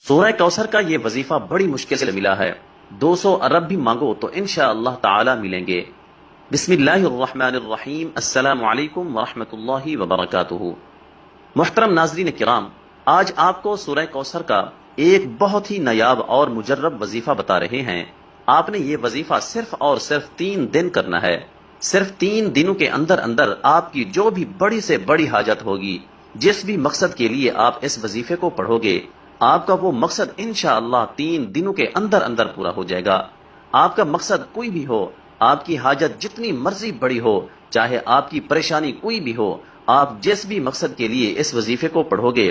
سورہ کوثر کا یہ وظیفہ بڑی مشکل سے ملا ہے۔ 200 ارب بھی مانگو تو انشاءاللہ تعالی ملیں گے۔ بسم اللہ الرحمن الرحیم۔ السلام علیکم ورحمۃ اللہ وبرکاتہ۔ محترم ناظرین کرام، آج آپ کو سورہ کوثر کا ایک بہت ہی نایاب اور مجرب وظیفہ بتا رہے ہیں۔ آپ نے یہ وظیفہ صرف اور صرف 3 دن کرنا ہے۔ صرف 3 دنوں کے اندر اندر آپ کی جو بھی بڑی سے بڑی حاجت ہوگی، جس بھی مقصد کے لیے آپ اس وظیفے کو پڑھو گے، آپ کا وہ مقصد انشاءاللہ 3 دنوں کے اندر اندر پورا ہو جائے گا۔ آپ کا مقصد کوئی بھی ہو، آپ کی حاجت جتنی مرضی بڑی ہو، چاہے آپ کی پریشانی کوئی بھی ہو، آپ جس بھی مقصد کے لیے اس وظیفے کو پڑھو گے،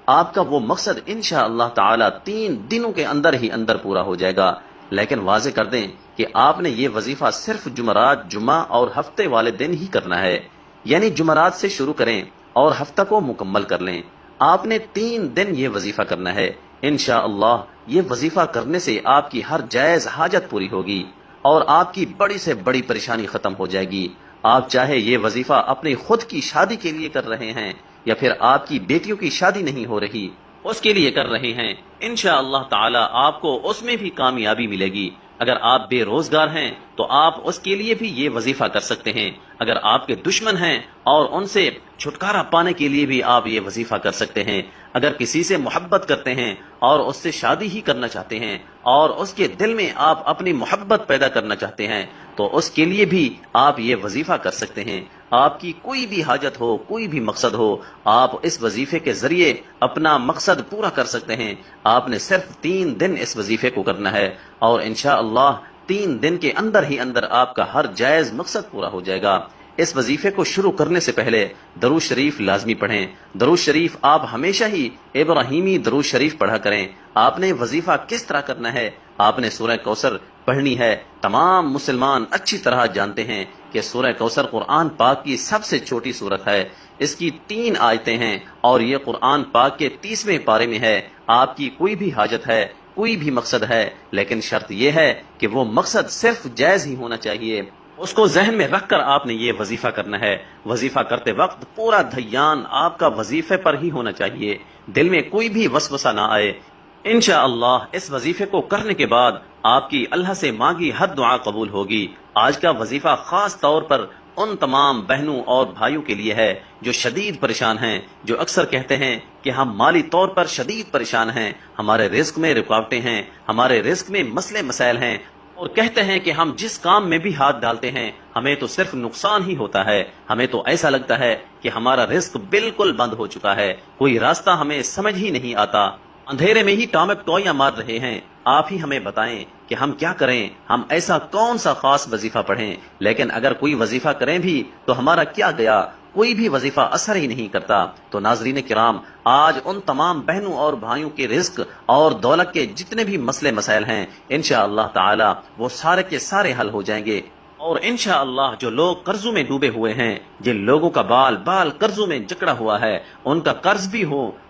آپ کا وہ مقصد انشاءاللہ تعالی 3 دنوں کے اندر ہی اندر پورا ہو جائے گا۔ لیکن واضح کر دیں کہ آپ نے یہ وظیفہ صرف جمعرات، جمعہ اور ہفتے والے دن ہی کرنا ہے، یعنی جمعرات سے شروع کریں اور ہفتہ کو مکمل کر لیں۔ آپ نے 3 دن یہ وظیفہ کرنا ہے۔ انشاءاللہ یہ وظیفہ کرنے سے آپ کی ہر جائز حاجت پوری ہوگی اور آپ کی بڑی سے بڑی پریشانی ختم ہو جائے گی۔ آپ چاہے یہ وظیفہ اپنی خود کی شادی کے لیے کر رہے ہیں یا پھر آپ کی بیٹیوں کی شادی نہیں ہو رہی، اس کے لیے کر رہے ہیں، انشاءاللہ تعالی آپ کو اس میں بھی کامیابی ملے گی۔ اگر آپ بے روزگار ہیں تو آپ اس کے لیے بھی یہ وظیفہ کر سکتے ہیں۔ اگر آپ کے دشمن ہیں اور ان سے چھٹکارا پانے کے لیے بھی آپ یہ وظیفہ کر سکتے ہیں۔ اگر کسی سے محبت کرتے ہیں اور اس سے شادی ہی کرنا چاہتے ہیں اور اس کے دل میں آپ اپنی محبت پیدا کرنا چاہتے ہیں تو اس کے لیے بھی آپ یہ وظیفہ کر سکتے ہیں۔ آپ کی کوئی بھی حاجت ہو، کوئی بھی مقصد ہو، آپ اس وظیفے کے ذریعے اپنا مقصد پورا کر سکتے ہیں۔ آپ نے صرف 3 دن اس وظیفے کو کرنا ہے اور انشاءاللہ 3 دن کے اندر ہی اندر آپ کا ہر جائز مقصد پورا ہو جائے گا۔ اس وظیفے کو شروع کرنے سے پہلے درود شریف لازمی پڑھیں۔ درود شریف آپ ہمیشہ ہی ابراہیمی درود شریف پڑھا کریں۔ آپ نے وظیفہ کس طرح کرنا ہے؟ آپ نے سورہ کوثر پڑھنی ہے۔ تمام مسلمان اچھی طرح جانتے ہیں کہ سورہ کوثر قرآن پاک کی سب سے چھوٹی سورت ہے۔ اس کی 3 آیتیں ہیں اور یہ قرآن پاک کے 30ویں پارے میں ہے۔ آپ کی کوئی بھی حاجت ہے، کوئی بھی مقصد ہے، لیکن شرط یہ ہے کہ وہ مقصد صرف جائز ہی ہونا چاہیے۔ اس کو ذہن میں رکھ کر آپ نے یہ وظیفہ کرنا ہے۔ وظیفہ کرتے وقت پورا دھیان آپ کا وظیفے پر ہی ہونا چاہیے، دل میں کوئی بھی وسوسہ نہ آئے۔ انشاءاللہ اس وظیفے کو کرنے کے بعد آپ کی اللہ سے مانگی ہر دعا قبول ہوگی۔ آج کا وظیفہ خاص طور پر ان تمام بہنوں اور بھائیوں کے لیے ہے جو شدید پریشان ہیں، جو اکثر کہتے ہیں کہ ہم مالی طور پر شدید پریشان ہیں، ہمارے رزق میں رکاوٹیں ہیں، ہمارے رزق میں مسئلے مسائل ہیں، اور کہتے ہیں کہ ہم جس کام میں بھی ہاتھ ڈالتے ہیں ہمیں تو صرف نقصان ہی ہوتا ہے، ہمیں تو ایسا لگتا ہے کہ ہمارا رزق بالکل بند ہو چکا ہے، کوئی راستہ ہمیں سمجھ ہی نہیں آتا، اندھیرے میں ہی ٹامک ٹوئیاں مار رہے ہیں۔ آپ ہی ہمیں بتائیں کہ ہم کیا کریں، ہم ایسا کون سا خاص وظیفہ پڑھیں؟ لیکن اگر کوئی وظیفہ کریں بھی تو ہمارا کیا گیا، کوئی بھی وظیفہ اثر ہی نہیں کرتا۔ تو ناظرین کرام، آج ان تمام بہنوں اور بھائیوں کے رزق اور دولت کے جتنے بھی مسئلے مسائل ہیں انشاءاللہ تعالی وہ سارے کے سارے حل ہو جائیں گے، اور انشاءاللہ جو لوگ قرضوں میں ڈوبے ہوئے ہیں، جن لوگوں کا بال بال قرضوں میں جکڑا ہوا ہے، ان کا قرض بھی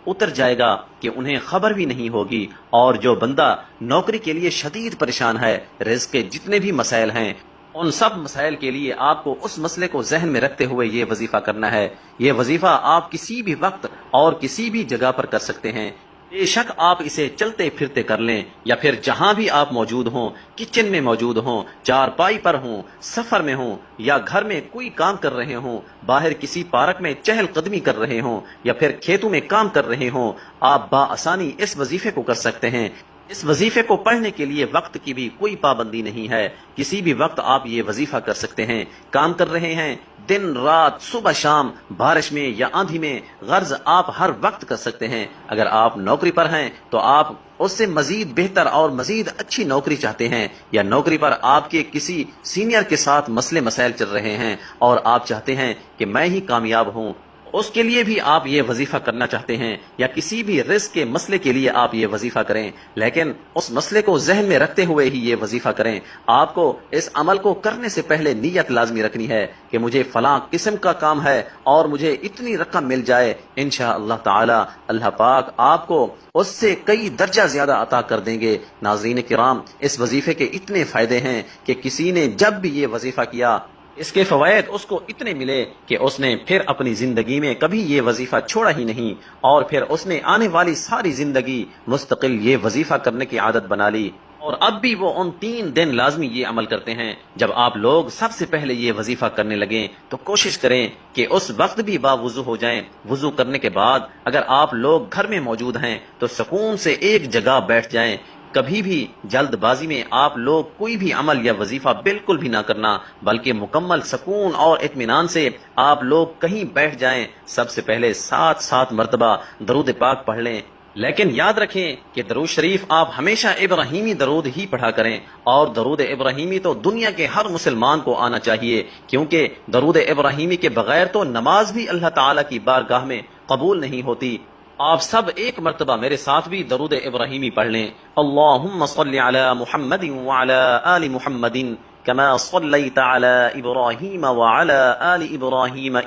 اتر جائے گا کہ انہیں خبر بھی نہیں ہوگی، اور جو بندہ نوکری کے لیے شدید پریشان ہے، رزق کے جتنے بھی مسائل ہیں، ان سب مسائل کے لیے آپ کو اس مسئلے کو ذہن میں رکھتے ہوئے یہ وظیفہ کرنا ہے۔ یہ وظیفہ آپ کسی بھی وقت اور کسی بھی جگہ پر کر سکتے ہیں۔ بے شک آپ اسے چلتے پھرتے کر لیں یا پھر جہاں بھی آپ موجود ہوں، کچن میں موجود ہوں، چارپائی پر ہوں، سفر میں ہوں، یا گھر میں کوئی کام کر رہے ہوں، باہر کسی پارک میں چہل قدمی کر رہے ہوں، یا پھر کھیتوں میں کام کر رہے ہوں، آپ بآسانی اس وظیفے کو کر سکتے ہیں۔ اس وظیفے کو پڑھنے کے لیے وقت کی بھی کوئی پابندی نہیں ہے، کسی بھی وقت آپ یہ وظیفہ کر سکتے ہیں۔ کام کر رہے ہیں، دن رات، صبح شام، بارش میں یا آندھی میں، غرض آپ ہر وقت کر سکتے ہیں۔ اگر آپ نوکری پر ہیں تو آپ اس سے مزید بہتر اور مزید اچھی نوکری چاہتے ہیں، یا نوکری پر آپ کے کسی سینئر کے ساتھ مسئلے مسائل چل رہے ہیں اور آپ چاہتے ہیں کہ میں ہی کامیاب ہوں، اس کے لیے بھی آپ یہ وظیفہ کرنا چاہتے ہیں، یا کسی بھی رزق کے مسئلے کے لیے آپ یہ وظیفہ کریں، لیکن اس مسئلے کو ذہن میں رکھتے ہوئے ہی یہ وظیفہ کریں۔ آپ کو اس عمل کو کرنے سے پہلے نیت لازمی رکھنی ہے کہ مجھے فلاں قسم کا کام ہے اور مجھے اتنی رقم مل جائے، انشاءاللہ تعالی اللہ پاک آپ کو اس سے کئی درجہ زیادہ عطا کر دیں گے۔ ناظرین کرام، اس وظیفے کے اتنے فائدے ہیں کہ کسی نے جب بھی یہ وظیفہ کیا اس کے فوائد اس کو اتنے ملے کہ اس نے پھر اپنی زندگی میں کبھی یہ وظیفہ چھوڑا ہی نہیں، اور پھر اس نے آنے والی ساری زندگی مستقل یہ وظیفہ کرنے کی عادت بنا لی، اور اب بھی وہ ان 3 دن لازمی یہ عمل کرتے ہیں۔ جب آپ لوگ سب سے پہلے یہ وظیفہ کرنے لگیں تو کوشش کریں کہ اس وقت بھی باوضو ہو جائیں۔ وضو کرنے کے بعد اگر آپ لوگ گھر میں موجود ہیں تو سکون سے ایک جگہ بیٹھ جائیں۔ کبھی بھی جلد بازی میں آپ لوگ کوئی بھی عمل یا وظیفہ بالکل بھی نہ کرنا، بلکہ مکمل سکون اور اطمینان سے آپ لوگ کہیں بیٹھ جائیں۔ سب سے پہلے 7 مرتبہ درود پاک پڑھ لیں، لیکن یاد رکھیں کہ درود شریف آپ ہمیشہ ابراہیمی درود ہی پڑھا کریں، اور درود ابراہیمی تو دنیا کے ہر مسلمان کو آنا چاہیے، کیونکہ درود ابراہیمی کے بغیر تو نماز بھی اللہ تعالیٰ کی بارگاہ میں قبول نہیں ہوتی۔ آپ سب ایک مرتبہ میرے ساتھ بھی درود ابراہیمی پڑھ لیں۔ اللہم صلی علی محمد وعلی آل محمد کما صلیت علی ابراہیم وعلی آل ابراہیم